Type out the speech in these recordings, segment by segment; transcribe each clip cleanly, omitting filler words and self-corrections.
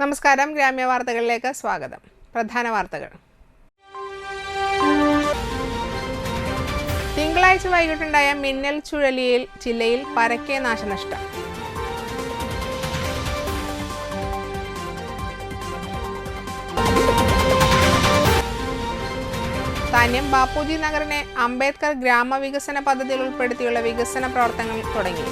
നമസ്കാരം, ഗ്രാമ്യ വാർത്തകളിലേക്ക് സ്വാഗതം. പ്രധാന വാർത്തകൾ. തിങ്കളാഴ്ച വൈകിട്ടുണ്ടായ മിന്നൽ ചുഴലിയിൽ ജില്ലയിൽ പരക്കെ നാശനഷ്ടം. താന്യം ബാപ്പുജി നഗറിനെ അംബേദ്കർ ഗ്രാമവികസന പദ്ധതിയിൽ ഉൾപ്പെടുത്തിയുള്ള വികസന പ്രവർത്തനങ്ങൾ തുടങ്ങി.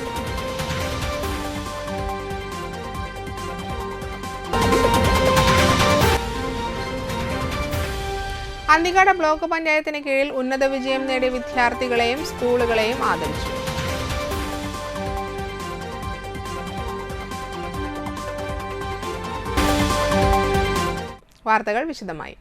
അന്തിക്കാട് ബ്ലോക്ക് പഞ്ചായത്തിന് കീഴിൽ ഉന്നത വിജയം നേടിയ വിദ്യാർത്ഥികളെയും സ്കൂളുകളെയും ആദരിച്ചു. വാർത്തകൾ വിശദമായി.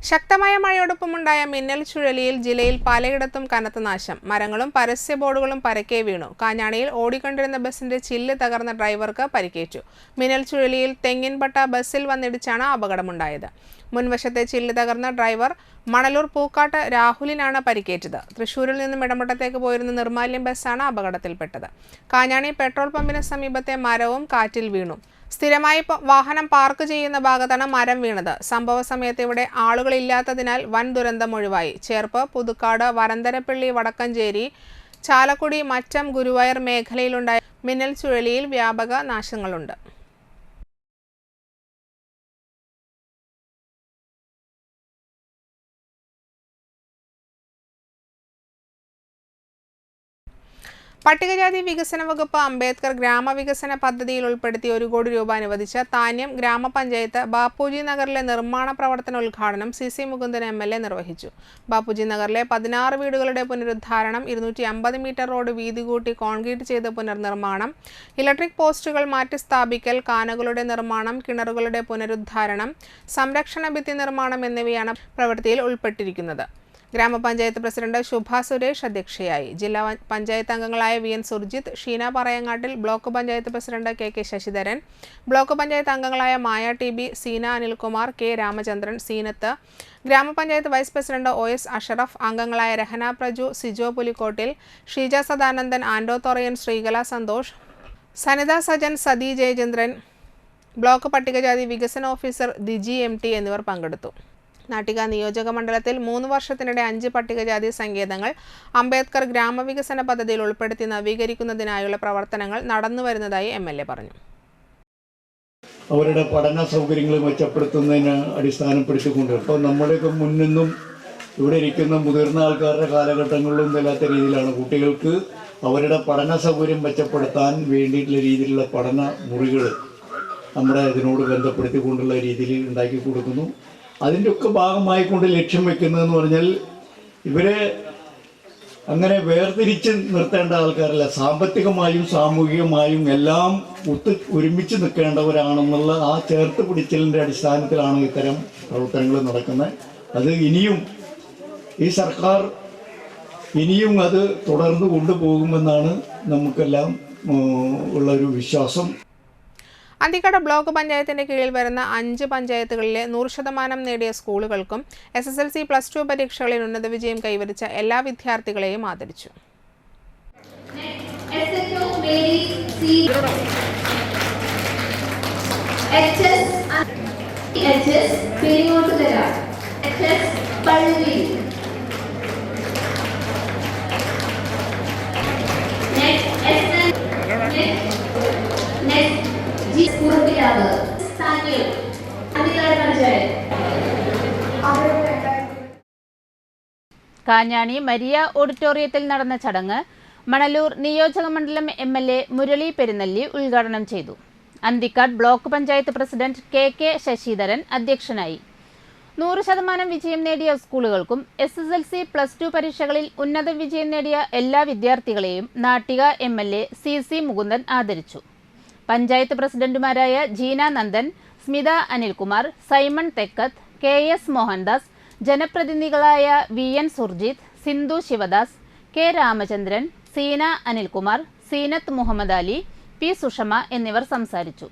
ശക്തമായ മഴയോടൊപ്പമുണ്ടായ മിന്നൽ ചുഴലിയിൽ ജില്ലയിൽ പലയിടത്തും കനത്ത നാശം. മരങ്ങളും പരസ്യ ബോർഡുകളും പരക്കെ വീണു. കാഞ്ഞാണിയിൽ ഓടിക്കൊണ്ടിരുന്ന ബസിന്റെ ചില്ല് തകർന്ന ഡ്രൈവർക്ക് പരിക്കേറ്റു. മിന്നൽ ചുഴലിയിൽ തെങ്ങിൻപട്ട ബസ്സിൽ വന്നിടിച്ചാണ് അപകടമുണ്ടായത്. മുൻവശത്തെ ചില്ല് തകർന്ന ഡ്രൈവർ മണലൂർ പൂക്കാട്ട് രാഹുലിനാണ് പരിക്കേറ്റത്. തൃശൂരിൽ നിന്നും ഇടമട്ടത്തേക്ക് പോയിരുന്ന നിർമാല്യം ബസ്സാണ് അപകടത്തിൽപ്പെട്ടത്. കാഞ്ഞാണി പെട്രോൾ പമ്പിന് സമീപത്തെ മരവും കാറ്റിൽ വീണു. സ്ഥിരമായി വാഹനം പാർക്ക് ചെയ്യുന്ന ഭാഗത്താണ് മരം വീണത്. സംഭവ സമയത്ത് ഇവിടെ ആളുകളില്ലാത്തതിനാൽ വൻ ദുരന്തം ഒഴിവായി. ചേർപ്പ്, പുതുക്കാട്, വരന്തരപ്പള്ളി, വടക്കഞ്ചേരി, ചാലക്കുടി, മറ്റം, ഗുരുവായൂർ മേഖലയിലുണ്ടായ മിന്നൽ ചുഴലിയിൽ വ്യാപക നാശങ്ങളുണ്ട്. പട്ടികജാതി വികസന വകുപ്പ് അംബേദ്കർ ഗ്രാമവികസന പദ്ധതിയിൽ ഉൾപ്പെടുത്തി 1 കോടി രൂപ അനുവദിച്ച താന്യം ഗ്രാമപഞ്ചായത്ത് ബാപ്പുജി നഗറിലെ നിർമ്മാണ പ്രവർത്തന ഉദ്ഘാടനം CC മുകുന്ദൻ MLA നിർവഹിച്ചു. ബാപ്പുജി നഗറിലെ 16 വീടുകളുടെ പുനരുദ്ധാരണം, 250 മീറ്റർ റോഡ് വീതി കൂട്ടി കോൺക്രീറ്റ് ചെയ്ത് പുനർനിർമ്മാണം, ഇലക്ട്രിക് പോസ്റ്റുകൾ മാറ്റി സ്ഥാപിക്കൽ, കാനകളുടെ നിർമ്മാണം, കിണറുകളുടെ പുനരുദ്ധാരണം, സംരക്ഷണ ഭിത്തി നിർമ്മാണം എന്നിവയാണ് പ്രവൃത്തിയിൽ ഉൾപ്പെട്ടിരിക്കുന്നത്. ഗ്രാമപഞ്ചായത്ത് പ്രസിഡന്റ് ശുഭ സുരേഷ് അധ്യക്ഷയായി. ജില്ലാ പഞ്ചായത്ത് അംഗങ്ങളായ VN Surjit, Sheena Parayangattil, block panchayat president KK Sasidharan, block panchayat അംഗങ്ങളായ മായ TB, സീന അനിൽകുമാർ, K രാമചന്ദ്രൻ, സീനത്ത്, ഗ്രാമപഞ്ചായത്ത് വൈസ് പ്രസിഡന്റ് OS അഷറഫ്, അംഗങ്ങളായ രഹന പ്രജു, സിജോ പുലിക്കോട്ടിൽ, ഷീജ സദാനന്ദൻ, ആൻഡോ തൊറയൻ, ശ്രീകല സന്തോഷ്, സനിത സജൻ, സതി ജയചന്ദ്രൻ, ബ്ലോക്ക് പട്ടികജാതി വികസന ഓഫീസർ ദിജി MT എന്നിവർ പങ്കെടുത്തു. നാട്ടിക നിയോജക മണ്ഡലത്തിൽ 3 വർഷത്തിനിടെ 5 പട്ടികജാതി സങ്കേതങ്ങൾ അംബേദ്കർ ഗ്രാമവികസന പദ്ധതിയിൽ ഉൾപ്പെടുത്തി നവീകരിക്കുന്നതിനായുള്ള പ്രവർത്തനങ്ങൾ നടന്നുവരുന്നതായി MLA പറഞ്ഞു. അവരുടെ പഠന സൗകര്യങ്ങൾ മെച്ചപ്പെടുത്തുന്നതിന് അടിസ്ഥാനപ്പെടുത്തിക്കൊണ്ട് ഇപ്പോൾ നമ്മുടെയൊക്കെ മുന്നിന്നും ഇവിടെ ഇരിക്കുന്ന മുതിർന്ന ആൾക്കാരുടെ കാലഘട്ടങ്ങളിലും ഇല്ലാത്ത രീതിയിലാണ് കുട്ടികൾക്ക് അവരുടെ പഠന സൗകര്യം മെച്ചപ്പെടുത്താൻ വേണ്ടിയിട്ടുള്ള രീതിയിലുള്ള പഠന മുറികൾ നമ്മുടെ ഇതിനോട് ബന്ധപ്പെടുത്തിക്കൊണ്ടുള്ള രീതിയിൽ ഉണ്ടാക്കി കൊടുക്കുന്നു. അതിൻ്റെ ഒക്കെ ഭാഗമായിക്കൊണ്ട് ലക്ഷ്യം വെക്കുന്നതെന്ന് പറഞ്ഞാൽ ഇവരെ അങ്ങനെ വേർതിരിച്ച് നിർത്തേണ്ട ആൾക്കാരല്ല, സാമ്പത്തികമായും സാമൂഹികമായും എല്ലാം ഒരുമിച്ച് നിൽക്കേണ്ടവരാണെന്നുള്ള ആ ചേർത്ത് പിടിച്ചലിൻ്റെ അടിസ്ഥാനത്തിലാണ് ഇത്തരം പ്രവർത്തനങ്ങൾ നടക്കുന്നത്. അത് ഇനിയും ഈ സർക്കാർ ഇനിയും അത് തുടർന്ന് കൊണ്ടുപോകുമെന്നാണ് നമുക്കെല്ലാം ഉള്ളൊരു വിശ്വാസം. അന്തിക്കാട് ബ്ലോക്ക് പഞ്ചായത്തിന്റെ കീഴിൽ വരുന്ന 5 പഞ്ചായത്തുകളിലെ 100% നേടിയ സ്കൂളുകൾക്കും SSLC +2 പരീക്ഷകളിൽ ഉന്നത വിജയം കൈവരിച്ച എല്ലാ വിദ്യാർത്ഥികളെയും ആദരിച്ചു. കാഞ്ഞാണി മരിയ ഓഡിറ്റോറിയത്തിൽ നടന്ന ചടങ്ങ് മണലൂർ നിയോജക മണ്ഡലം MLA മുരളി പെരുന്നല്ലി ഉദ്ഘാടനം ചെയ്തു. Anthikad block panchayat president KK Sasidharan അധ്യക്ഷനായി. 100% വിജയം നേടിയ സ്കൂളുകൾക്കും SSLC +2 പരീക്ഷകളിൽ ഉന്നത വിജയം നേടിയ എല്ലാ വിദ്യാർത്ഥികളെയും നാട്ടിക MLA CC മുകുന്ദൻ ആദരിച്ചു. പഞ്ചായത്ത് പ്രസിഡന്റുമാരായ ജീന നന്ദൻ, സ്മിത അനിൽകുമാർ, സൈമൺ തെക്കത്ത്, KS മോഹൻദാസ്, ജനപ്രതിനിധികളായ VN Surjith, Sindhu Sivadas, K Ramachandran, Seena Anilkumar, Seenath Muhammad Ali, P Sushama എന്നിവർ സംസാരിച്ചു.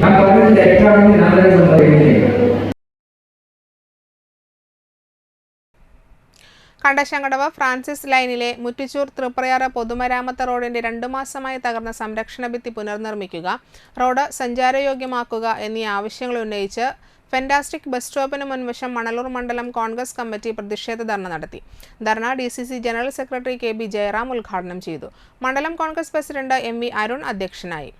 ഞാൻ പറഞ്ഞത് തെറ്റാണെന്ന് ഞാൻ കണ്ടശങ്കടവ് ഫ്രാൻസിസ് ലൈനിലെ മുറ്റിച്ചൂർ തൃപ്രയാറ് പൊതുമരാമത്ത് റോഡിന്റെ 2 മാസമായി തകർന്ന സംരക്ഷണ ഭിത്തി പുനർനിർമ്മിക്കുക, റോഡ് സഞ്ചാരയോഗ്യമാക്കുക എന്നീ ആവശ്യങ്ങൾ ഉന്നയിച്ച് ഫെന്റാസ്റ്റിക് ബസ് സ്റ്റോപ്പിന് മുൻവശം മണലൂർ മണ്ഡലം കോൺഗ്രസ് കമ്മിറ്റി പ്രതിഷേധ ധർണ നടത്തി. Dharna DCC general secretary KB Jayaram ഉദ്ഘാടനം ചെയ്തു. മണ്ഡലം കോൺഗ്രസ് പ്രസിഡന്റ് MV അരുൺ അധ്യക്ഷനായി.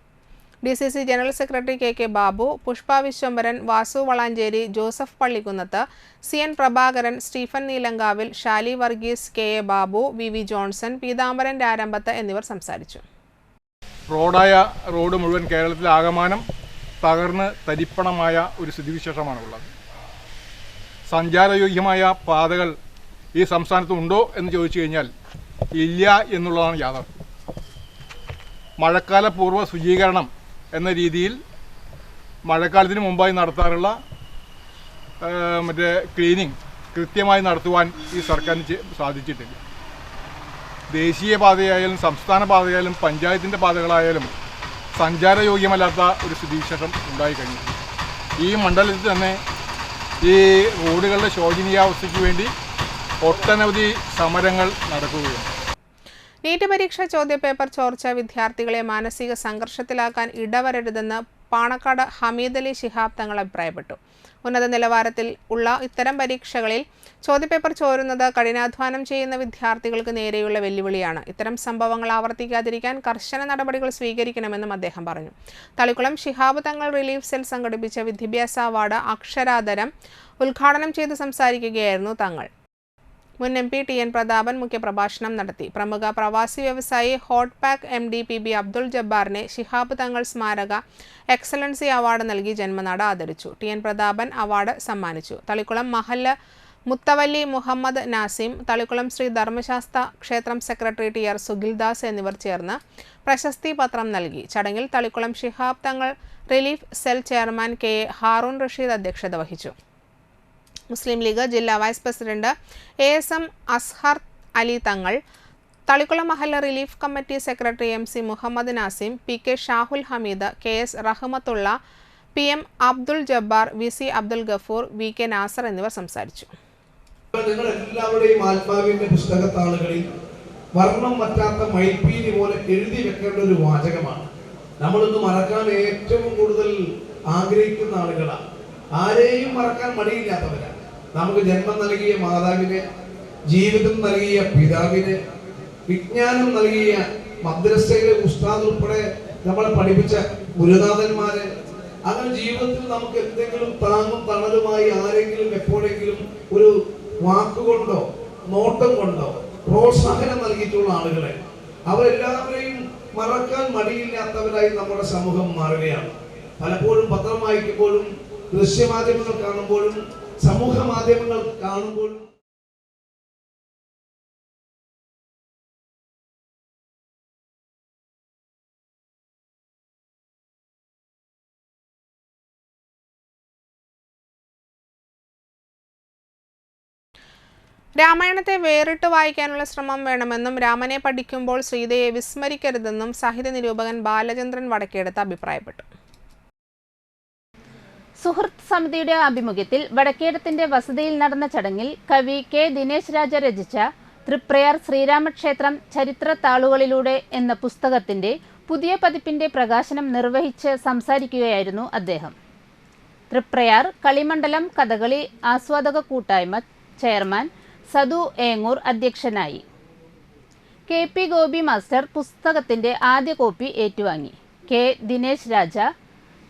DCC general secretary KK Babu, Pushpa Viswambharan, Vasu Valanchery, Joseph Pallikkunnath, CN Prabhakaran, Stephen Neelankavil, Shali Varghese, KA Babu, VV Johnson, Peethambaran Rarampath എന്നിവർ സംസാരിച്ചു. റോഡ് മുഴുവൻ കേരളത്തിൽ ആകമാനം തകർന്ന് തരിപ്പണമായ ഒരു സ്ഥിതിവിശേഷമാണുള്ളത്. സഞ്ചാരയോഗ്യമായ പാതകൾ ഈ സംസ്ഥാനത്ത് ഉണ്ടോ എന്ന് ചോദിച്ചു കഴിഞ്ഞാൽ ഇല്ല എന്നുള്ളതാണ് യാഥാർത്ഥ്യം. മഴക്കാല പൂർവ്വ ശുചീകരണം എന്ന രീതിയിൽ മഴക്കാലത്തിന് മുമ്പായി നടത്താറുള്ള ക്ലീനിങ് കൃത്യമായി നടത്തുവാൻ ഈ സർക്കാരിന് സാധിച്ചിട്ടില്ല. ദേശീയ പാതയായാലും സംസ്ഥാന പാതയായാലും പഞ്ചായത്തിൻ്റെ പാതകളായാലും സഞ്ചാരയോഗ്യമല്ലാത്ത ഒരു സ്ഥിതിവിശേഷം ഉണ്ടായിക്കഴിഞ്ഞു. ഈ മണ്ഡലത്തിൽ തന്നെ ഈ റോഡുകളുടെ ശോചനീയാവസ്ഥയ്ക്ക് വേണ്ടി ഒട്ടനവധി സമരങ്ങൾ നടക്കുകയാണ്. നീറ്റ് പരീക്ഷാ ചോദ്യപേപ്പർ ചോർച്ച വിദ്യാർത്ഥികളെ മാനസിക സംഘർഷത്തിലാക്കാൻ ഇടവരരുതെന്ന് പാണക്കാട് ഹമീദ് അലി ശിഹാബ് തങ്ങൾ അഭിപ്രായപ്പെട്ടു. ഉന്നത നിലവാരത്തിൽ ഉള്ള ഇത്തരം പരീക്ഷകളിൽ ചോദ്യപേപ്പർ ചോരുന്നത് കഠിനാധ്വാനം ചെയ്യുന്ന വിദ്യാർത്ഥികൾക്ക് നേരെയുള്ള വെല്ലുവിളിയാണ്. ഇത്തരം സംഭവങ്ങൾ ആവർത്തിക്കാതിരിക്കാൻ കർശന നടപടികൾ സ്വീകരിക്കണമെന്നും അദ്ദേഹം പറഞ്ഞു. തളിക്കുളം ശിഹാബ് തങ്ങൾ റിലീഫ് സെൽ സംഘടിപ്പിച്ച വിദ്യാഭ്യാസ അവാർഡ് അക്ഷരാദരം ഉദ്ഘാടനം ചെയ്ത് സംസാരിക്കുകയായിരുന്നു തങ്ങൾ. മുൻ MP TN പ്രതാപൻ മുഖ്യപ്രഭാഷണം നടത്തി. പ്രമുഖ പ്രവാസി വ്യവസായി hot pack MD PB Abdul ജബ്ബാറിനെ ശിഹാബ് തങ്ങൾ സ്മാരക എക്സലൻസി അവാർഡ് നൽകി ജന്മനാട് ആദരിച്ചു. TN പ്രതാപൻ അവാർഡ് സമ്മാനിച്ചു. തളിക്കുളം മഹല്ല് മുത്തവല്ലി മുഹമ്മദ് നാസിം, തളിക്കുളം ശ്രീ ധർമ്മശാസ്ത്ര ക്ഷേത്രം സെക്രട്ടറി TR സുഖിൽദാസ് എന്നിവർ ചേർന്ന് പ്രശസ്തി പത്രം നൽകി. ചടങ്ങിൽ Thalikkulam Shihab Thangal relief cell chairman KA Haroon Rasheed അധ്യക്ഷത വഹിച്ചു. മുസ്ലിം ലീഗ് ജില്ലാ vice president ASM Azhar Ali Thangal, Thalikkulam മഹല്ല relief committee secretary MC Muhammad Nazim, PK Shahul Hameed, KS Rahmathulla, PM Abdul Jabbar, VC Abdul Gafoor, VK Nasar എന്നിവർ സംസാരിച്ചു. നിങ്ങൾ എല്ലാവരുടെയും ആത്മാവിന്റെ പുസ്തകത്താളുകളിൽ വർണ്ണം പറ്റാത്ത മൈൽപ്പീലി പോലെ എഴുതി വെക്കേണ്ട ഒരു വാചകമാണ്. നമ്മളിന്ന് മറക്കാൻ ഏറ്റവും കൂടുതൽ ആഗ്രഹിക്കുന്ന ആളുകളാണ്. ആരെയും മറക്കാൻ മടിയില്ലാത്തവരാണ്. നമുക്ക് ജന്മം നൽകിയ മാതാവിനെ, ജീവിതം നൽകിയ പിതാവിനെ, വിജ്ഞാനം നൽകിയ മദ്രസയിലെ ഉസ്താദ് ഉൾപ്പെടെ നമ്മളെ പഠിപ്പിച്ച ഗുരുനാഥന്മാരെ, അങ്ങനെ ജീവിതത്തിൽ നമുക്ക് എന്തെങ്കിലും താങ്ങും തണലുമായി ആരെങ്കിലും എപ്പോഴെങ്കിലും ഒരു വാക്കുകൊണ്ടോ നോട്ടം കൊണ്ടോ പ്രോത്സാഹനം നൽകിയിട്ടുള്ള ആളുകളെ, അവരെല്ലാവരെയും മറക്കാൻ മടിയില്ലാത്തവരായി നമ്മുടെ സമൂഹം മാറുകയാണ്. പലപ്പോഴും പത്രം വായിക്കുമ്പോഴും ദൃശ്യമാധ്യമങ്ങൾ കാണുമ്പോഴും സമൂഹ മാധ്യമങ്ങൾ കാണുമ്പോഴും രാമായണത്തെ വേറിട്ട് വായിക്കാനുള്ള ശ്രമം വേണമെന്നും രാമനെ പഠിക്കുമ്പോൾ സീതയെ വിസ്മരിക്കരുതെന്നും സാഹിത്യ നിരൂപകൻ ബാലചന്ദ്രൻ വടക്കേടത്ത് അഭിപ്രായപ്പെട്ടു. സുഹൃത്ത് സമിതിയുടെ ആഭിമുഖ്യത്തിൽ വടക്കേടത്തിന്റെ വസതിയിൽ നടന്ന ചടങ്ങിൽ കവി K ദിനേശ് രാജ രചിച്ച തൃപ്രയാർ ശ്രീരാമക്ഷേത്രം ചരിത്ര താളുകളിലൂടെ എന്ന പുസ്തകത്തിന്റെ പുതിയ പതിപ്പിന്റെ പ്രകാശനം നിർവഹിച്ച് സംസാരിക്കുകയായിരുന്നു അദ്ദേഹം. തൃപ്രയാർ കളിമണ്ഡലം കഥകളി ആസ്വാദക കൂട്ടായ്മ ചെയർമാൻ സദു ഏങ്ങൂർ അധ്യക്ഷനായി. KP ഗോപി മാസ്റ്റർ പുസ്തകത്തിന്റെ ആദ്യ കോപ്പി ഏറ്റുവാങ്ങി. K Dinesh Raja,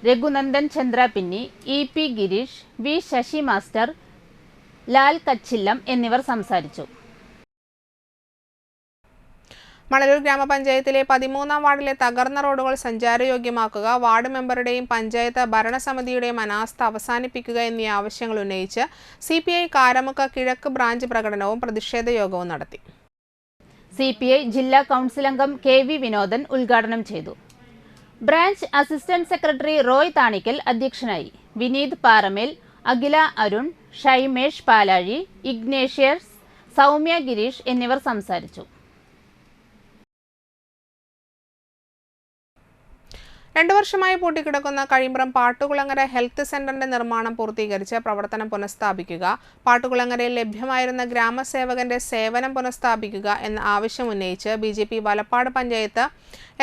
Raghunandan Chandrapinni, EP Gireesh, V Sasi master, Lal Kachillam എന്നിവർ സംസാരിച്ചു. മണലൂർ ഗ്രാമപഞ്ചായത്തിലെ 13ാം വാർഡിലെ തകർന്ന റോഡുകൾ സഞ്ചാരയോഗ്യമാക്കുക, വാർഡ് മെമ്പറുടെയും പഞ്ചായത്ത് ഭരണസമിതിയുടെയും അനാസ്ഥ അവസാനിപ്പിക്കുക എന്നീ ആവശ്യങ്ങൾ ഉന്നയിച്ച് CPI കാരമുക്ക് കിഴക്ക് ബ്രാഞ്ച് പ്രകടനവും പ്രതിഷേധ യോഗവും നടത്തി. CPI ജില്ലാ കൗൺസിൽ അംഗം KV വിനോദൻ ഉദ്ഘാടനം ചെയ്തു. Branch assistant secretary Roy Thanikkal അധ്യക്ഷനായി. വിനീത് പാറമേൽ, അഖില അരുൺ, ഷൈമേഷ് പാലാഴി, ഇഗ്നേഷ്യസ്, സൗമ്യ ഗിരീഷ് എന്നിവർ സംസാരിച്ചു. 2 വർഷമായി പൂട്ടിക്കിടക്കുന്ന കഴിമ്പ്രം പാട്ടുകുളങ്ങര ഹെൽത്ത് സെന്ററിന്റെ നിർമ്മാണം പൂർത്തീകരിച്ച് പ്രവർത്തനം പുനഃസ്ഥാപിക്കുക, പാട്ടുകുളങ്ങരയിൽ ലഭ്യമായിരുന്ന ഗ്രാമസേവകന്റെ സേവനം പുനഃസ്ഥാപിക്കുക എന്ന ആവശ്യം ഉന്നയിച്ച് BJP Valappad panchayat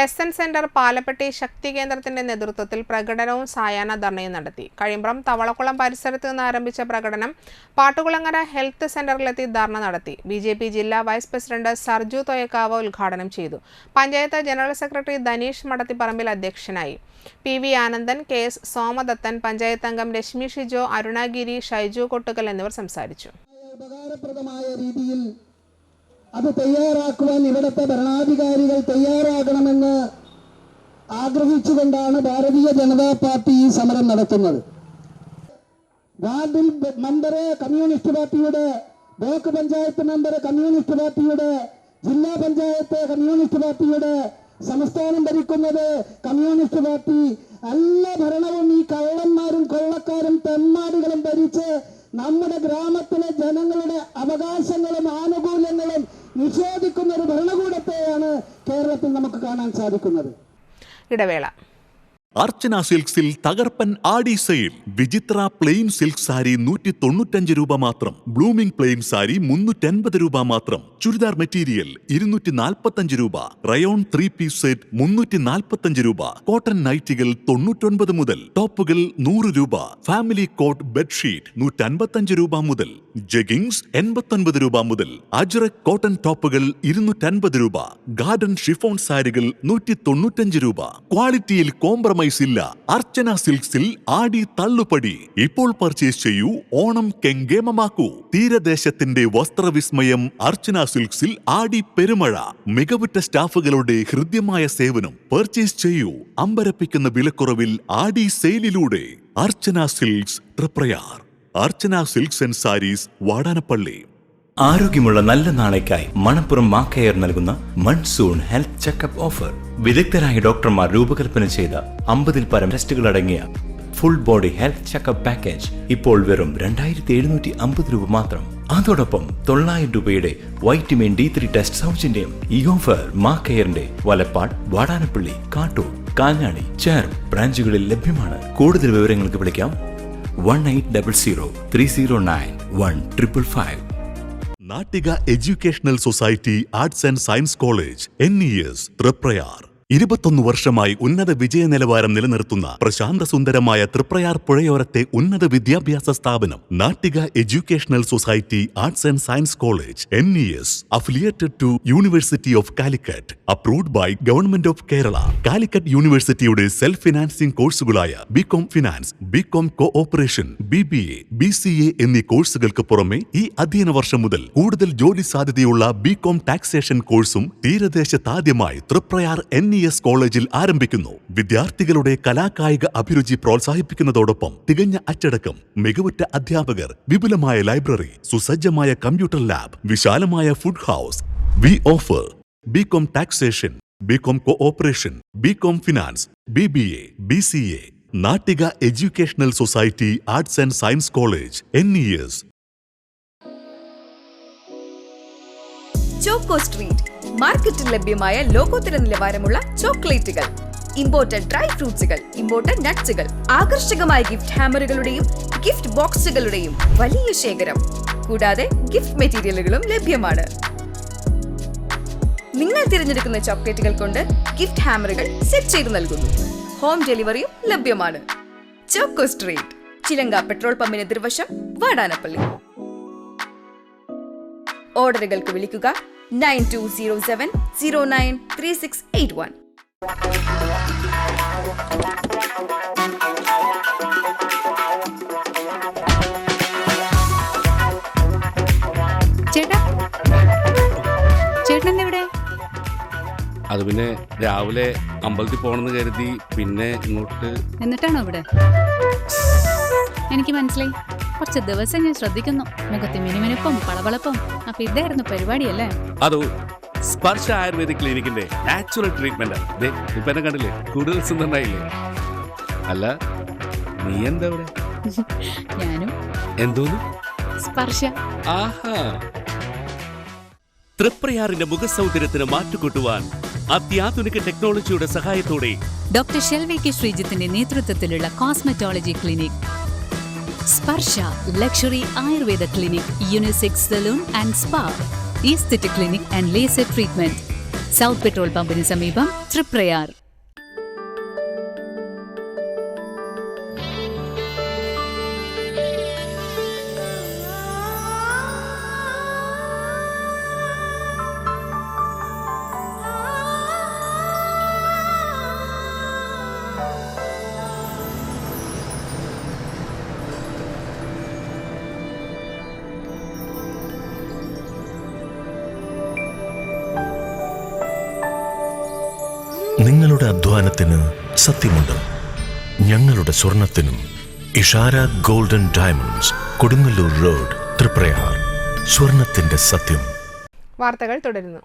SN centre Palappetty ശക്തി കേന്ദ്രത്തിന്റെ നേതൃത്വത്തിൽ പ്രകടനവും സായാഹ്ന ധർണയും നടത്തി. കഴിമ്പ്രം തവളക്കുളം പരിസരത്ത് നിന്ന് ആരംഭിച്ച പ്രകടനം പാട്ടുകുളങ്ങര ഹെൽത്ത് സെന്ററിലെത്തി ധർണ നടത്തി. ബിജെപി ജില്ലാ വൈസ് പ്രസിഡന്റ് സർജു തോയക്കാവ് ഉദ്ഘാടനം ചെയ്തു. പഞ്ചായത്ത് ജനറൽ സെക്രട്ടറി ധനീഷ് മടത്തിപ്പറമ്പിൽ അധ്യക്ഷനായി. PV ആനന്ദൻ, KS സോമദത്തൻ, പഞ്ചായത്ത് അംഗം രശ്മി ഷിജോ, അരുണഗിരി, ഷൈജു കൊട്ടുകൽ എന്നിവർ സംസാരിച്ചു. ഉപകാരപ്രദമായ രീതിയിൽ അത് തയ്യാറാക്കുവാൻ ഇവിടുത്തെ ഭരണാധികാരികൾ തയ്യാറാകണമെന്ന് ആഗ്രഹിച്ചുകൊണ്ടാണ് ഭാരതീയ ജനതാ പാർട്ടി ഈ സമരം നടത്തുന്നത്. വാർഡിൽ മെമ്പറെ കമ്മ്യൂണിസ്റ്റ് പാർട്ടിയുടെ, ബ്ലോക്ക് പഞ്ചായത്ത് മെമ്പർ കമ്മ്യൂണിസ്റ്റ് പാർട്ടിയുടെ, ജില്ലാ പഞ്ചായത്ത് കമ്മ്യൂണിസ്റ്റ് പാർട്ടിയുടെ, സംസ്ഥാനം ഭരിക്കുന്നത് കമ്മ്യൂണിസ്റ്റ് പാർട്ടി. എല്ലാ ഭരണവും ഈ കള്ളന്മാരും കൊള്ളക്കാരും തെമ്മാടികളും ഭരിച്ച് നമ്മുടെ ഗ്രാമത്തിലെ ജനങ്ങളുടെ അവകാശങ്ങളും ആനുകൂല്യങ്ങളും നിഷേധിക്കുന്ന ഒരു ഭരണകൂടത്തെയാണ് കേരളത്തിൽ നമുക്ക് കാണാൻ സാധിക്കുന്നത്. ഇടവേള. അർച്ചന സിൽക്സിൽ തകർപ്പൻ ആടി സെയിൽ. വിചിത്ര പ്ലെയിൻ സിൽക്ക് സാരി 195 രൂപ മാത്രം. ബ്ലൂമിംഗ് പ്ലെയിൻ സാരി 350 രൂപ മാത്രം. ചുരിദാർ മെറ്റീരിയൽ 245 രൂപ. റയോൺ 3 പീസ് സെറ്റ് 345 രൂപ. കോട്ടൺ നൈറ്റികൾ 99 മുതൽ. ടോപ്പുകൾ 100 രൂപ. ഫാമിലി കോട്ട് ബെഡ്ഷീറ്റ് 155 രൂപ മുതൽ. ജഗിങ്സ് 89 രൂപ മുതൽ. അജ്രക് കോട്ടൺ ടോപ്പുകൾ 250 രൂപ. ഗാർഡൻ ഷിഫോൺ സാരികൾ 195 രൂപ. ക്വാളിറ്റിയിൽ കോംപ്രമൈസ് ഇല്ല. അർച്ചന സിൽക്സിൽ ആടി തള്ളുപടി. ഇപ്പോൾ പർച്ചേസ് ചെയ്യൂ, ഓണം കെങ്കേമമാക്കൂ. തീരദേശത്തിന്റെ വസ്ത്രവിസ്മയം അർച്ചന സിൽക്സിൽ ആടി പെരുമഴ. മികവുറ്റ സ്റ്റാഫുകളുടെ ഹൃദ്യമായ സേവനം. പർച്ചേസ് ചെയ്യൂ അമ്പരപ്പിക്കുന്ന വിലക്കുറവിൽ ആടി സെയിലിലൂടെ. Archana silks Triprayar. Archana silks and sarees Vadanappally. ആരോഗ്യമുള്ള നല്ല നാളേക്കായി മണപ്പുറം മാക്കെയർ നൽകുന്ന മൺസൂൺ ഹെൽത്ത് ചെക്കപ്പ് ഓഫർ. വിദഗ്ധരായ ഡോക്ടർമാർ രൂപകൽപ്പന ചെയ്ത 50-ൽ പരം ടെസ്റ്റുകൾ അടങ്ങിയ full body health checkup package ഇപ്പോൾ വെറും 2750 രൂപ മാത്രം. അതോടൊപ്പം 900 രൂപയുടെ വൈറ്റമിൻ D3 ടെസ്റ്റ് സൗജന്യം. ഈ ഓഫർ മാക്കെയറിന്റെ വലപ്പാട്, വാടാനപ്പള്ളി, കാട്ടൂർ, കാഞ്ഞാണി, ചേർപ്പ് ബ്രാഞ്ചുകളിൽ ലഭ്യമാണ്. കൂടുതൽ വിവരങ്ങൾക്ക് വിളിക്കാം 1800 309 1555. Nattika educational society arts and science college NES Triprayar. 21 വർഷമായി ഉന്നത വിജയ നിലവാരം നിലനിർത്തുന്ന പ്രശാന്ത സുന്ദരമായ തൃപ്രയാർ പുഴയോരത്തെ ഉന്നത വിദ്യാഭ്യാസ സ്ഥാപനം Nattika educational society arts and science college NES affiliated to university of Calicut. Approved by government of Kerala. Calicut യൂണിവേഴ്സിറ്റിയുടെ സെൽഫ് ഫിനാൻസിംഗ് കോഴ്സുകളായ BCom finance, BCom cooperation, BBA, BCA എന്നീ കോഴ്സുകൾക്ക് പുറമെ ഈ അധ്യയന വർഷം മുതൽ കൂടുതൽ ജോലി സാധ്യതയുള്ള BCom ടാക്സേഷൻ കോഴ്സും തീരദേശത്താദ്യമായി തൃപ്രയാർ NES കോളേജിൽ ആരംഭിക്കുന്നു. വിദ്യാർത്ഥികളുടെ കലാകായിക അഭിരുചി പ്രോത്സാഹിപ്പിക്കുന്നതോടൊപ്പം തികഞ്ഞ അച്ചടക്കം, മികവുറ്റ അധ്യാപകർ, വിപുലമായ ലൈബ്രറി, സുസജ്ജമായ കമ്പ്യൂട്ടർ ലാബ്, വിശാലമായ food house. V offer BCom taxation, BCom cooperation, BCom finance, BBA, BCA. Nattika educational society arts and science college NES. Choco street മാർക്കറ്റിൽ ലഭ്യമായ ലോകോത്തര നിലവാരമുള്ള ചോക്ലേറ്റുകൾ, ഇമ്പോർട്ടഡ് ഡ്രൈ ഫ്രൂട്ട്സുകൾ, ഇമ്പോർട്ടഡ് നട്ട്സുകൾ, ആകർഷകമായ ഗിഫ്റ്റ് ഹാമറുകളുടെയും ഗിഫ്റ്റ് ബോക്സുകളുടെയും വലിയ ശേഖരം. കൂടാതെ ഗിഫ്റ്റ് മെറ്റീരിയലുകളും ലഭ്യമാണ്. നിങ്ങൾ തിരഞ്ഞെടുക്കുന്ന ചോക്ലേറ്റുകൾ കൊണ്ട് ഗിഫ്റ്റ് ഹാമറുകൾ സെറ്റ് ചെയ്തു നൽകുന്നു. ഹോം ഡെലിവറിയും ലഭ്യമാണ്. ചോക്കോ സ്ട്രീറ്റ്, ചിലങ്ക പെട്രോൾ പമ്പിന് എതിർവശം, വാടാനപ്പള്ളി. ഓർഡറുകൾക്ക് വിളിക്കുക 9207093681. ചേട്ടൻ എവിടെ? അത് പിന്നെ രാവിലെ അമ്പലത്തിൽ പോകണമെന്ന് കരുതി, പിന്നെ ഇങ്ങോട്ട്. എന്നിട്ടാണോ ഇവിടെ? എനിക്ക് മനസ്സിലായി. കുറച്ച് ദിവസം ഞാൻ ശ്രദ്ധിക്കുന്നു. മുഖത്ത് മിനുമിനുപ്പും പളവളപ്പും. അപ്പൊ ഇതായിരുന്നു പരിപാടിയല്ലേ? അതോ സ്പർശ ആയുർവേദിക് ക്ലിനിക്കിന്റെ നാച്ചുറൽ ട്രീറ്റ്മെന്റ്. ഇപ്പൊ എന്നെ കണ്ടില്ലേ, കൂടുതൽ സുന്ദരനായില്ലേ? അല്ല, നീ എന്താ ഇവിടെ? ഞാനും. എന്തോന്നു? സ്പർശ. ആഹാ. തൃപ്രയാറിന്റെ മുഖസൗന്ദര്യത്തിന് മാറ്റുകൂട്ടുവാൻ അത്യാധുനിക ടെക്നോളജിയുടെ സഹായത്തോടെ ഡോക്ടർ ഷെൽവി കെ ശ്രീജിത്തിന്റെ നേതൃത്വത്തിലുള്ള cosmetology clinic, Sparsha luxury ayurveda clinic, unisex salon and spa, aesthetic clinic and laser treatment, south petrol പമ്പിന് സമീപം, തൃപ്രയാർ. നിങ്ങളുടെ അധ്വാനത്തിന് സത്യമുണ്ട്. ഞങ്ങളുടെ സ്വർണത്തിനും. Ishara golden diamonds, Kodungallur road, Triprayar. സ്വർണത്തിന്റെ സത്യം. വാർത്തകൾ തുടരുന്നു.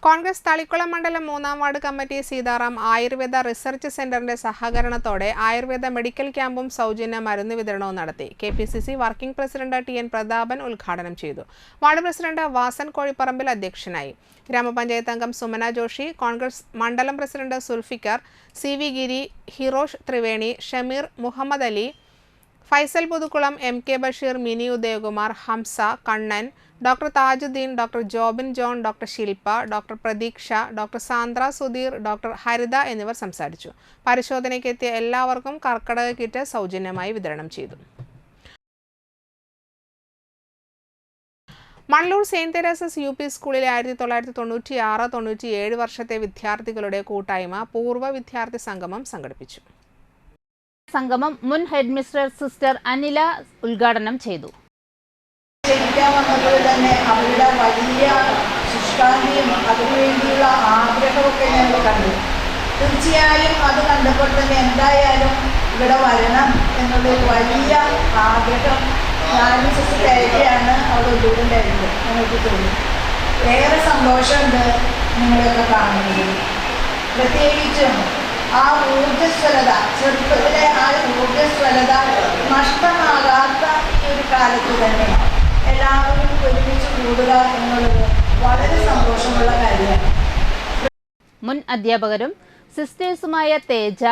കോൺഗ്രസ് തളിക്കുളം മണ്ഡലം 3-ാം ward committee Sitaram ayurveda research സെന്ററിന്റെ സഹകരണത്തോടെ ആയുർവേദ മെഡിക്കൽ ക്യാമ്പും സൗജന്യ മരുന്ന് വിതരണവും നടത്തി. KPCC working president TN Prathapan ഉദ്ഘാടനം ചെയ്തു. വാർഡ് പ്രസിഡന്റ് വാസൻ കോഴിപ്പറമ്പിൽ അധ്യക്ഷനായി. ഗ്രാമപഞ്ചായത്ത് അംഗം സുമന ജോഷി, കോൺഗ്രസ് മണ്ഡലം president Sulfiqar, CV Giri, Hirosh Triveni, Shameer Muhammad Ali, Faisal Puthukkulam, MK Basheer, Mini Udayakumar, Hamsa, Kannan, doctor Thajuddeen, doctor Jobin John, doctor Shilpa, doctor Pratheeksha, doctor Sandra Sudheer, doctor Haritha എന്നിവർ സംസാരിച്ചു. പരിശോധനയ്ക്കെത്തിയ എല്ലാവർക്കും കർക്കിടക കിറ്റ് സൗജന്യമായി വിതരണം ചെയ്തു. മണ്ണൂർ സെയിന്റ് തെരേസസ് UP സ്കൂളിലെ 1996-97 വർഷത്തെ വിദ്യാർത്ഥികളുടെ കൂട്ടായ്മ പൂർവ്വ വിദ്യാർത്ഥി സംഗമം സംഘടിപ്പിച്ചു. സംഗമം മുൻ ഹെഡ് മിസ്റ്റർ സിസ്റ്റർ അനില ഉദ്ഘാടനം ചെയ്തു. വന്നപ്പോൾ തന്നെ അവരുടെ വലിയ ശുഷ്കാന്തിയും അതിനുവേണ്ടിയുള്ള ആഗ്രഹമൊക്കെ ഞങ്ങൾ കണ്ടു. തീർച്ചയായും അത് കണ്ടപ്പോൾ തന്നെ എന്തായാലും ഇവിടെ വരണം എന്നുള്ളൊരു വലിയ ആഗ്രഹം ഞാനും സിസ്റ്റർ കയറിയാണ് അവിടെ ഒതുക്കുണ്ടായിരുന്നത്. ഞങ്ങൾക്ക് തോന്നി ഏറെ സന്തോഷമുണ്ട് നിങ്ങളെയൊക്കെ കാണുന്നത്. പ്രത്യേകിച്ചും ആ ഊർജ്ജസ്വലത, ചെറുപ്പത്തിലെ ആ ഊർജ്ജസ്വലത നഷ്ടമാകാത്ത ഈ ഒരു കാലത്ത് തന്നെ എല്ലാവരും ഒരുമിച്ച് കൂടുക എന്നുള്ളത് വളരെ സന്തോഷമുള്ള കാര്യമാണ്. മുൻ അധ്യാപകരും സിസ്റ്റേഴ്സുമായ Teja,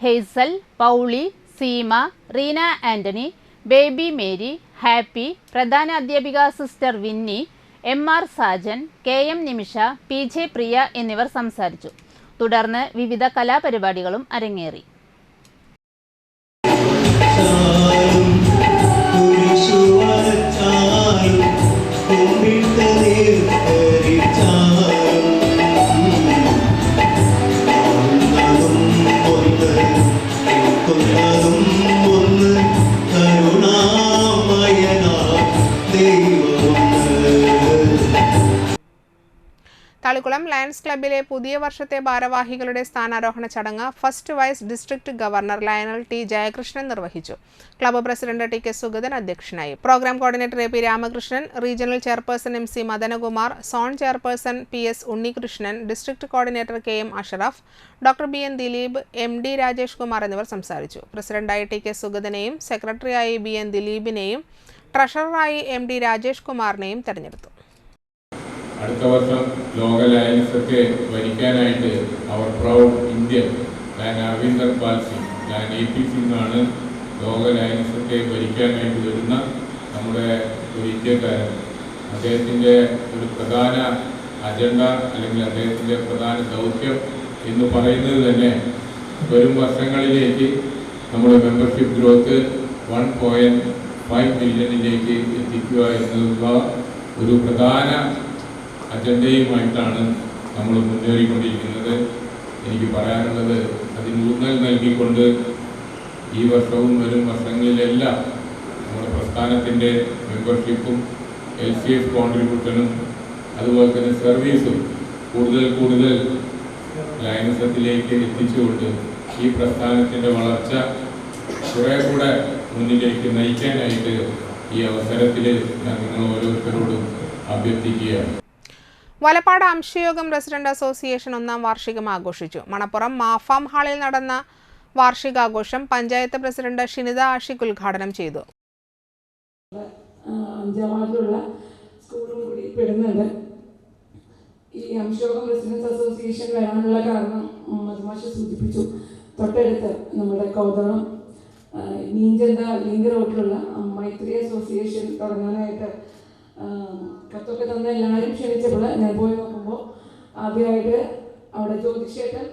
Hazel, Pauly, Seema, Reena Antony, Baby Mary, Happy, പ്രധാന അധ്യാപിക sister Winnie, MR Sajan, KM Nimisha, PJ Priya എന്നിവർ സംസാരിച്ചു. തുടർന്ന് വിവിധ കലാപരിപാടികളും അരങ്ങേറി. തളിക്കുളം ലയൺസ് ക്ലബ്ബിലെ പുതിയ വർഷത്തെ ഭാരവാഹികളുടെ സ്ഥാനാരോഹണ ചടങ്ങ് first vice district governor Lionel T Jayakrishnan നിർവഹിച്ചു. ക്ലബ്ബ് പ്രസിഡന്റ് TK സുഗതൻ അധ്യക്ഷനായി. Programme coordinator AP Ramakrishnan, regional chairperson MC Madanakumar, zone chairperson PS Unnikrishnan, district coordinator KM Ashraf, doctor BN Dileep, MD Rajesh Kumar എന്നിവർ സംസാരിച്ചു. പ്രസിഡന്റായി TK സുഗതനെയും സെക്രട്ടറിയായി BN ദിലീപിനെയും ട്രഷററായി MD രാജേഷ് കുമാറിനെയും തെരഞ്ഞെടുത്തു. അടുത്ത വർഷം ലോക ലയൺസൊക്കെ ഭരിക്കാനായിട്ട് അവർ പ്രൗഡ് ഇന്ത്യൻ ഞാൻ അരവിന്ദർ പാൽ സിംഗ്, ഞാൻ AP സിംഗാണ് ലോക ലയൺസൊക്കെ ഭരിക്കാനായിട്ട് വരുന്ന നമ്മുടെ ഒരു ഇന്ത്യക്കാരൻ. അദ്ദേഹത്തിൻ്റെ ഒരു പ്രധാന അജണ്ട അല്ലെങ്കിൽ അദ്ദേഹത്തിൻ്റെ പ്രധാന ദൗത്യം എന്ന് പറയുന്നത് തന്നെ വരും വർഷങ്ങളിലേക്ക് നമ്മുടെ മെമ്പർഷിപ്പ് ഗ്രോത്ത് 1.5 മില്യണിലേക്ക് എത്തിക്കുക എന്നുള്ള ഒരു പ്രധാന അജണ്ടയുമായിട്ടാണ് നമ്മൾ മുന്നേറിക്കൊണ്ടിരിക്കുന്നത്. എനിക്ക് പറയാനുള്ളത് അതിന് ഊന്നൽ നൽകിക്കൊണ്ട് ഈ വർഷവും വരും വർഷങ്ങളിലെല്ലാം നമ്മുടെ പ്രസ്ഥാനത്തിൻ്റെ മെമ്പർഷിപ്പും LCF കോൺട്രിബ്യൂഷനും അതുപോലെ തന്നെ സർവീസും കൂടുതൽ ലയൺസത്തിലേക്ക് എത്തിച്ചുകൊണ്ട് ഈ പ്രസ്ഥാനത്തിൻ്റെ വളർച്ച കുറേ കൂടെ മുന്നിലേക്ക് നയിക്കാനായിട്ട് ഈ അവസരത്തിൽ ഞാൻ നിങ്ങൾ ഓരോരുത്തരോടും അഭ്യർത്ഥിക്കുകയാണ്. വലപ്പാട് അംശയോഗം റെസിഡന്റ് അസോസിയേഷൻ 1-ാം വാർഷികം ആഘോഷിച്ചു. മണപ്പുറം മാഫാം ഹാളിൽ നടന്ന വാർഷികാഘോഷം പഞ്ചായത്ത് പ്രസിഡന്റ് ഷിനിത ആഷിഖ് ഉദ്ഘാടനം ചെയ്തു. 5-ാം വാർഡിലുള്ള സ്കൂളും കൂടി പെടുന്നുണ്ട്. ഈ അംശോകം റെസിഡൻസ് അസോസിയേഷൻ വരാനുള്ള കാരണം മധുമാഷ സൂചിപ്പിച്ചു. തൊട്ടടുത്ത് നമ്മുടെ കൗതളം നീഞ്ചന്ത ലിങ്ക് റോഡിലുള്ള മൈത്രി അസോസിയേഷൻ തുടങ്ങാനായിട്ട് കത്തൊക്കെ തന്ന എല്ലാവരും ക്ഷണിച്ചപ്പോൾ ഞാൻ പോയി നോക്കുമ്പോൾ ആദ്യമായിട്ട് അവിടെ ജ്യോതിഷേട്ടൻ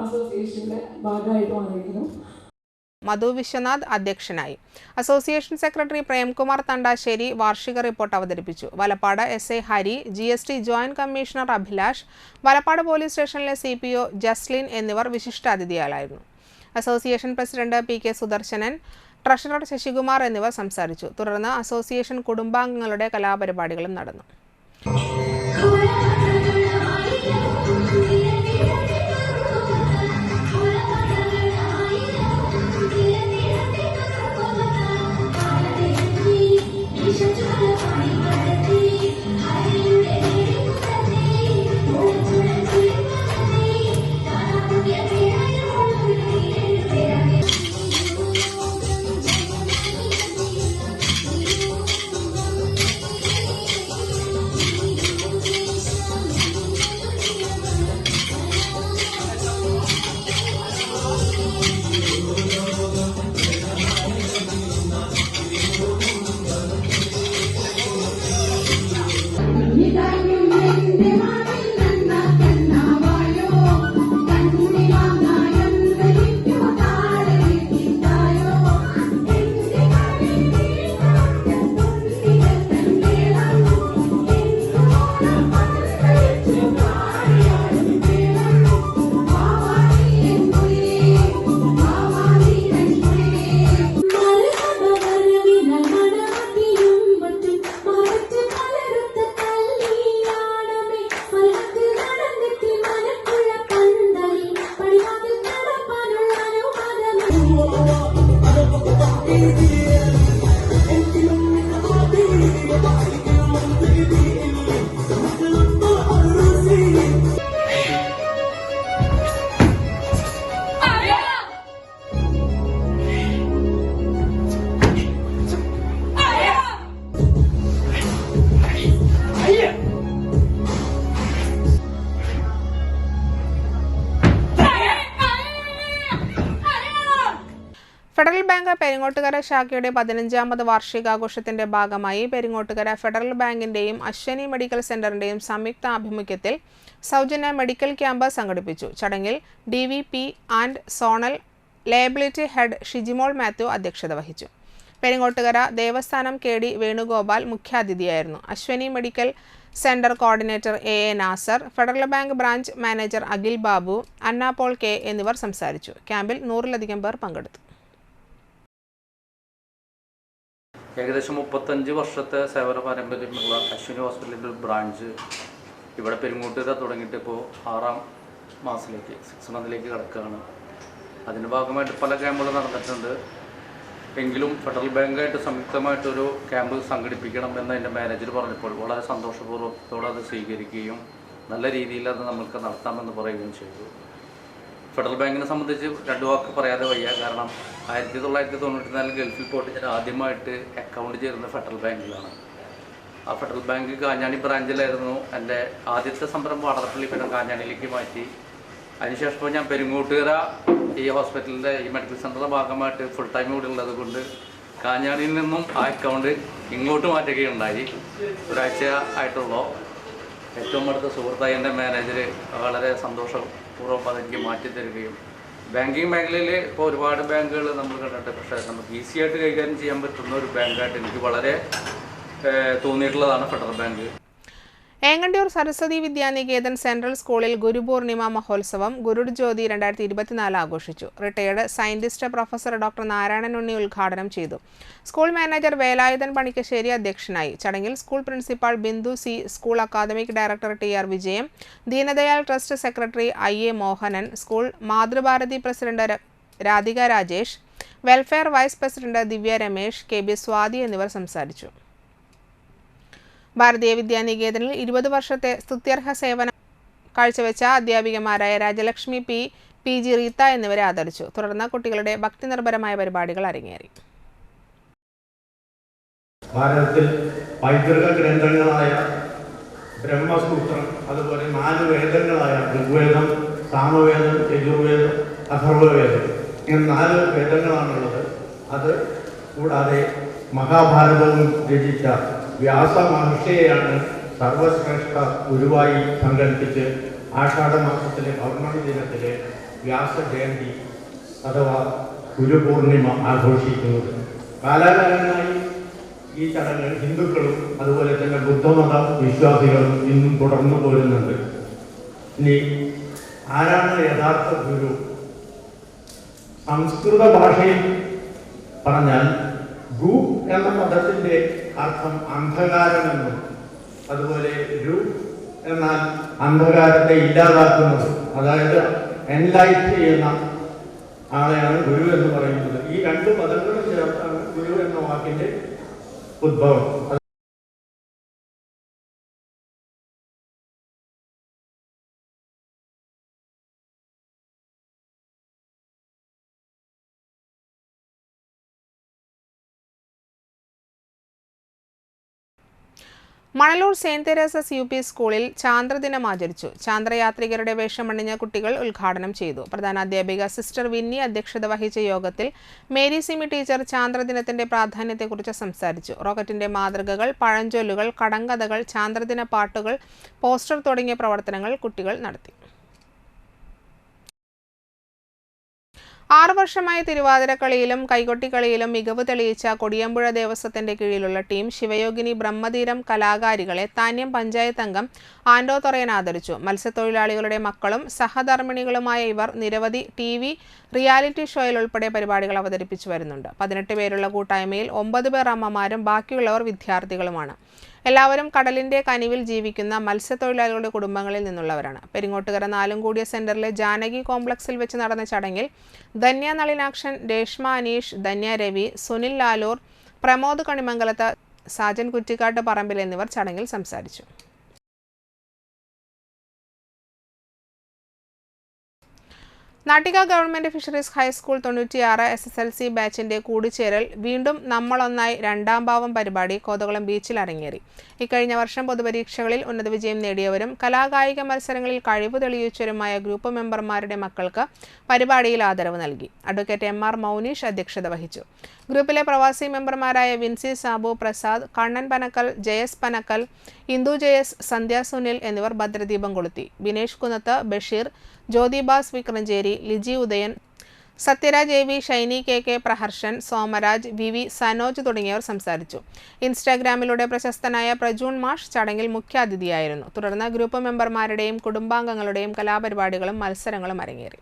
അസോസിയേഷൻ്റെ ഭാഗമായിട്ട് വന്നിരിക്കുന്നു. മധു വിശ്വനാഥ് അധ്യക്ഷനായി. അസോസിയേഷൻ സെക്രട്ടറി പ്രേംകുമാർ തണ്ടാശ്ശേരി വാർഷിക റിപ്പോർട്ട് അവതരിപ്പിച്ചു. Valappad SI Hari, GST joint commissioner Abhilash, Valappad police സ്റ്റേഷനിലെ CPO ജസ്ലിൻ എന്നിവർ വിശിഷ്ടാതിഥികളായിരുന്നു. Association president PK Sudarsanan, treasurer Sasikumar എന്നിവർ സംസാരിച്ചു. തുടർന്ന് അസോസിയേഷൻ കുടുംബാംഗങ്ങളുടെ കലാപരിപാടികളും നടന്നു. ഫെഡറൽ ബാങ്ക് പെരിങ്ങോട്ടുകര ശാഖയുടെ 15ാമത് വാർഷികാഘോഷത്തിന്റെ ഭാഗമായി പെരിങ്ങോട്ടുകര ഫെഡറൽ ബാങ്കിന്റെയും അശ്വനി മെഡിക്കൽ സെന്ററിന്റെയും സംയുക്ത ആഭിമുഖ്യത്തിൽ സൗജന്യ മെഡിക്കൽ ക്യാമ്പ് സംഘടിപ്പിച്ചു. ചടങ്ങിൽ DVP and zonal liability head Shijimol Mathew അധ്യക്ഷത വഹിച്ചു. പെരിങ്ങോട്ടുകര ദേവസ്ഥാനം KD വേണുഗോപാൽ മുഖ്യാതിഥിയായിരുന്നു. Ashwini medical centre coordinator AA Nasar, federal bank branch manager Akhil Babu, Anna Paul K എന്നിവർ സംസാരിച്ചു. ക്യാമ്പിൽ 100-ലധികം പേർ പങ്കെടുത്തു. ഏകദേശം 35 വർഷത്തെ സേവന പാരമ്പര്യമുള്ള അശ്വിനി ഹോസ്പിറ്റലിൻ്റെ ഒരു ബ്രാഞ്ച് ഇവിടെ പെരിങ്ങോട്ടുകര തുടങ്ങിയിട്ട് ഇപ്പോൾ 6ാം മാസത്തിലേക്ക് 6 മന്തിലേക്ക് കിടക്കുകയാണ്. അതിൻ്റെ ഭാഗമായിട്ട് പല ക്യാമ്പുകൾ നടന്നിട്ടുണ്ട്. എങ്കിലും ഫെഡറൽ ബാങ്കായിട്ട് സംയുക്തമായിട്ടൊരു ക്യാമ്പ് സംഘടിപ്പിക്കണം എന്ന് എൻ്റെ മാനേജർ പറഞ്ഞപ്പോൾ വളരെ സന്തോഷപൂർവ്വത്തോടെ അത് സ്വീകരിക്കുകയും നല്ല രീതിയിൽ അത് നമ്മൾക്ക് നടത്താമെന്ന് പറയുകയും ചെയ്തു. ഫെഡറൽ ബാങ്കിനെ സംബന്ധിച്ച് 2 വാക്ക് പറയാതെ വയ്യ. കാരണം 1994 ഗൾഫിൽ പോയിട്ട് ഞാൻ ആദ്യമായിട്ട് അക്കൗണ്ട് ചേരുന്നത് ഫെഡറൽ ബാങ്കിലാണ്. ആ ഫെഡറൽ ബാങ്ക് കാഞ്ഞാണി ബ്രാഞ്ചിലായിരുന്നു എൻ്റെ ആദ്യത്തെ സംരംഭം. വാടകപ്പള്ളി പിന്നെ കാഞ്ഞാണിയിലേക്ക് മാറ്റി. അതിനുശേഷം ഞാൻ പെരിങ്ങോട്ടുകര ഈ ഹോസ്പിറ്റലിൻ്റെ ഈ മെഡിക്കൽ സെൻ്ററിൻ്റെ ഭാഗമായിട്ട് ഫുൾ ടൈം കൂടി ഉള്ളത് കൊണ്ട് കാഞ്ഞാണിയിൽ നിന്നും ആ അക്കൗണ്ട് ഇങ്ങോട്ട് മാറ്റുകയുണ്ടായി. ഒരാഴ്ച ആയിട്ടുള്ളൂ. ഏറ്റവും അടുത്ത സുഹൃത്തായി എൻ്റെ മാനേജർ വളരെ സന്തോഷപൂർവ്വം അതെനിക്ക് മാറ്റിത്തരികയും ബാങ്കിങ് മേഖലയിൽ ഇപ്പോൾ ഒരുപാട് ബാങ്കുകൾ നമ്മൾ കണ്ടിട്ട് പക്ഷേ നമുക്ക് ഈസി ആയിട്ട് കൈകാര്യം ചെയ്യാൻ പറ്റുന്ന ഒരു ബാങ്കായിട്ട് എനിക്ക് വളരെ തോന്നിയിട്ടുള്ളതാണ് federal bank. Engandiyur Saraswathi Vidyaniketan central സ്കൂളിൽ ഗുരുപൂർണിമ മഹോത്സവം ഗുരുഡ് ജ്യോതി 2024 ആഘോഷിച്ചു. Retired scientist professor doctor Narayanan Unni ഉദ്ഘാടനം ചെയ്തു. സ്കൂൾ മാനേജർ വേലായുധൻ പണിക്കശ്ശേരി അധ്യക്ഷനായി. ചടങ്ങിൽ school principal Bindu C, school academic director TR Vijayam, Deendayal trust secretary IA മോഹനൻ, school Mathrubharathi president Radhika Rajesh, welfare vice president Divya Ramesh, KB Swathi എന്നിവർ സംസാരിച്ചു. ഭാരതീയ വിദ്യാനികേതനിൽ 20 വർഷത്തെ സ്തുത്യർഹ സേവനം കാഴ്ചവെച്ച അധ്യാപികമാരായ രാജലക്ഷ്മി P, PG റീത്ത എന്നിവരെ ആദരിച്ചു. തുടർന്ന് കുട്ടികളുടെ ഭക്തിനിർഭരമായ പരിപാടികൾ അരങ്ങേറി. ഭാരതത്തിൽ പൈതൃക ഗ്രന്ഥങ്ങളായ ബ്രഹ്മസൂത്രം, അതുപോലെ 4 വേദങ്ങളായ ഋഗ്വേദം, സാമവേദം, യജുർവേദം, അഥർവവേദം, ഇങ്ങനെ 4 വേദങ്ങളാണുള്ളത്. അത് കൂടാതെ മഹാഭാരതവും രചിച്ച വ്യാസ മഹർഷിയെയാണ് സർവശ്രേഷ്ഠ ഗുരുവായി സങ്കല്പിച്ച് ആഷാഢമാസത്തിലെ പൗർണമി ദിനത്തിലെ വ്യാസ ജയന്തി അഥവാ ഗുരുപൂർണിമ ആഘോഷിക്കുന്നത്. കാലാകാലങ്ങളായി ഈ ചടങ്ങ് ഹിന്ദുക്കളും അതുപോലെ തന്നെ ബുദ്ധമത വിശ്വാസികളും ഇന്നും തുടർന്നു പോരുന്നുണ്ട്. ഇനി ആരാണ് യഥാർത്ഥ ഗുരു? സംസ്കൃത ഭാഷയിൽ പറഞ്ഞാൽ ഗു എന്ന പദത്തിൻ്റെ അർത്ഥം അന്ധകാരമെന്നും, അതുപോലെ രു എന്നാൽ അന്ധകാരത്തെ ഇല്ലാതാക്കുന്നത്, അതായത് എൻലൈറ്റ് ചെയ്യുന്ന ആളെയാണ് ഗുരു എന്ന് പറയുന്നത്. ഈ 2 പദങ്ങളും ചേർത്താണ് ഗുരു എന്ന വാക്കിൻ്റെ ഉദ്ഭവം. മണലൂർ സെയിന്റ് തെരേസസ് UP സ്കൂളിൽ ചാന്ദ്രദിനം ആചരിച്ചു. ചാന്ദ്രയാത്രികരുടെ വേഷമണിഞ്ഞ കുട്ടികൾ ഉദ്ഘാടനം ചെയ്തു. പ്രധാനാധ്യാപിക സിസ്റ്റർ വിന്നി അധ്യക്ഷത വഹിച്ച യോഗത്തിൽ മേരി സിമി ടീച്ചർ ചാന്ദ്രദിനത്തിന്റെ പ്രാധാന്യത്തെക്കുറിച്ച് സംസാരിച്ചു. റോക്കറ്റിന്റെ മാതൃകകൾ, പഴഞ്ചൊല്ലുകൾ, കടങ്കഥകൾ, ചാന്ദ്രദിന പാട്ടുകൾ, പോസ്റ്റർ തുടങ്ങിയ പ്രവർത്തനങ്ങൾ കുട്ടികൾ നടത്തി. 6 വർഷമായി തിരുവാതിരക്കളിയിലും കൈകൊട്ടിക്കളിയിലും മികവ് തെളിയിച്ച കൊടിയമ്പുഴ ദേവസ്വത്തിന്റെ കീഴിലുള്ള ടീം ശിവയോഗിനി ബ്രഹ്മതീരം കലാകാരികളെ താന്യം പഞ്ചായത്ത് അംഗം ആൻഡോ തൊറയൻ ആദരിച്ചു. മത്സ്യത്തൊഴിലാളികളുടെ മക്കളും സഹധർമ്മിണികളുമായ ഇവർ നിരവധി TV റിയാലിറ്റി ഷോയിൽ ഉൾപ്പെടെ പരിപാടികൾ അവതരിപ്പിച്ചു വരുന്നുണ്ട്. 18 പേരുള്ള കൂട്ടായ്മയിൽ 9 പേർ അമ്മമാരും ബാക്കിയുള്ളവർ വിദ്യാർത്ഥികളുമാണ്. എല്ലാവരും കടലിന്റെ കനിവിൽ ജീവിക്കുന്ന മത്സ്യത്തൊഴിലാളികളുടെ കുടുംബങ്ങളിൽ നിന്നുള്ളവരാണ്. പെരിങ്ങോട്ടുകര നാലുംകൂടിയ സെന്ററിലെ ജാനകി കോംപ്ലക്സിൽ വെച്ച് നടന്ന ചടങ്ങിൽ ധന്യ നളിനാക്ഷൻ, രേഷ്മ അനീഷ്, ധന്യ രവി, സുനിൽ ലാലൂർ, പ്രമോദ് കണിമംഗലത്ത്, സാജൻ കുറ്റിക്കാട്ട് പറമ്പിൽ എന്നിവർ ചടങ്ങിൽ സംസാരിച്ചു. Nattika government fisheries high school 96 SSLC ബാച്ചിന്റെ കൂടിച്ചേരൽ വീണ്ടും നമ്മളൊന്നായി 2ാം ഭാവം പരിപാടി കോതകുളം ബീച്ചിൽ അരങ്ങേറി. ഇക്കഴിഞ്ഞ വർഷം പൊതുപരീക്ഷകളിൽ ഉന്നത വിജയം നേടിയവരും കലാകായിക മത്സരങ്ങളിൽ കഴിവ് തെളിയിച്ചവരുമായ ഗ്രൂപ്പ് മെമ്പർമാരുടെ മക്കൾക്ക് പരിപാടിയിൽ ആദരവ് നൽകി. അഡ്വക്കേറ്റ് MR മൗനീഷ് അധ്യക്ഷത വഹിച്ചു. ഗ്രൂപ്പിലെ പ്രവാസി മെമ്പർമാരായ വിൻസി സാബു, പ്രസാദ്, കണ്ണൻ പനക്കൽ, ജയസ് പനക്കൽ, ഇന്ദു ജയസ്, സന്ധ്യ സുനിൽ എന്നിവർ ഭദ്രദീപം കൊളുത്തി. ബിനേഷ് കുന്നത്ത്, Basheer, Jyothibas വിക്രഞ്ചേരി, Liji Udayan, Sathyaraj AV, Shiny KK, Praharshan, Somaraj, VV, Sanoj തുടങ്ങിയവർ സംസാരിച്ചു. ഇൻസ്റ്റാഗ്രാമിലൂടെ പ്രശസ്തനായ പ്രജൂൺ മാഷ് ചടങ്ങിൽ മുഖ്യാതിഥിയായിരുന്നു. തുടർന്ന് ഗ്രൂപ്പ് മെമ്പർമാരുടെയും കുടുംബാംഗങ്ങളുടെയും കലാപരിപാടികളും മത്സരങ്ങളും അരങ്ങേറി.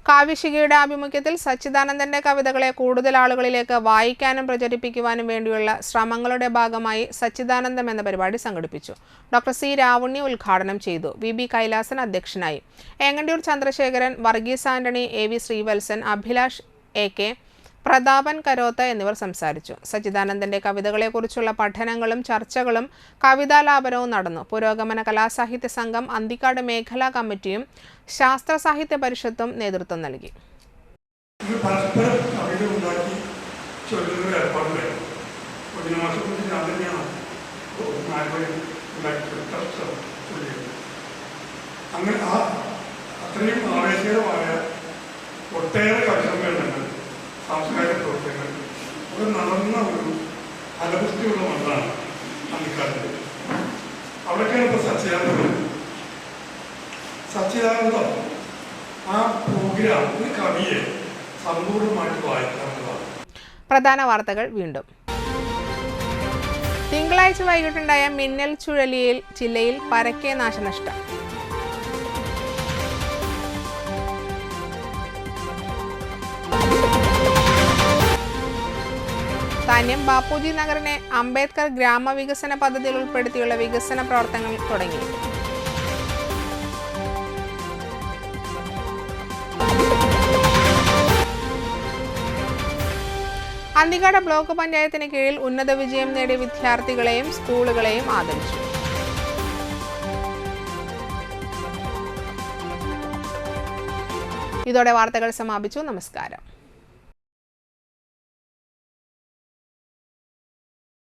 കാവ്യശികയുടെ ആഭിമുഖ്യത്തിൽ സച്ചിദാനന്ദന്റെ കവിതകളെ കൂടുതൽ ആളുകളിലേക്ക് വായിക്കാനും പ്രചരിപ്പിക്കുവാനും വേണ്ടിയുള്ള ശ്രമങ്ങളുടെ ഭാഗമായി സച്ചിദാനന്ദം എന്ന പരിപാടി സംഘടിപ്പിച്ചു. ഡോക്ടർ C രാവുണ്ണി ഉദ്ഘാടനം ചെയ്തു. VB കൈലാസൻ അധ്യക്ഷനായി. ഏങ്ങണ്ടിയൂർ ചന്ദ്രശേഖരൻ, വർഗീസ് ആന്റണി, AV ശ്രീവത്സൻ, അഭിലാഷ് AK, പ്രതാപൻ കരോത്ത എന്നിവർ സംസാരിച്ചു. സച്ചിദാനന്ദന്റെ കവിതകളെക്കുറിച്ചുള്ള പഠനങ്ങളും ചർച്ചകളും കവിതാലാപനവും നടന്നു. പുരോഗമന കലാസാഹിത്യ സംഘം, അന്തിക്കാട് മേഖലാ കമ്മിറ്റിയും ശാസ്ത്ര സാഹിത്യ പരിഷത്തും നേതൃത്വം നൽകി. അങ്ങനെ അത്രയും ആവേശകരമായ ഒട്ടേറെ കവിസമ്മേളനങ്ങൾ, സാംസ്കാരിക പ്രവർത്തനങ്ങൾ അത് നടന്ന ഒരു ഫലപുഷ്ടിയുള്ള മണ്ണാണ് അന്തിക്കാട്ടിൽ. അവിടേക്കാണ് ഇപ്പോൾ സച്ചിദാനന്ദം ആ പ്രോഗ്രാം ഒരു കവിയെ സമ്പൂർണ്ണമായിട്ട് വായിക്കാവുന്നതാണ്. പ്രധാന വാർത്തകൾ വീണ്ടും. തിങ്കളാഴ്ച വൈകിട്ടുണ്ടായ മിന്നൽ ചുഴലിയിൽ ജില്ലയിൽ പരക്കെ നാശനഷ്ടം. താന്യം ബാപ്പുജി നഗറിനെ അംബേദ്കർ ഗ്രാമവികസന പദ്ധതിയിൽ ഉൾപ്പെടുത്തിയുള്ള വികസന പ്രവർത്തനങ്ങൾ തുടങ്ങി. അന്തിക്കാട് ബ്ലോക്ക് പഞ്ചായത്തിന് കീഴിൽ ഉന്നത വിജയം നേടിയ വിദ്യാർത്ഥികളെയും സ്കൂളുകളെയും ആദരിച്ചു. ഇതോടെ വാർത്തകൾ സമാപിച്ചു. നമസ്കാരം.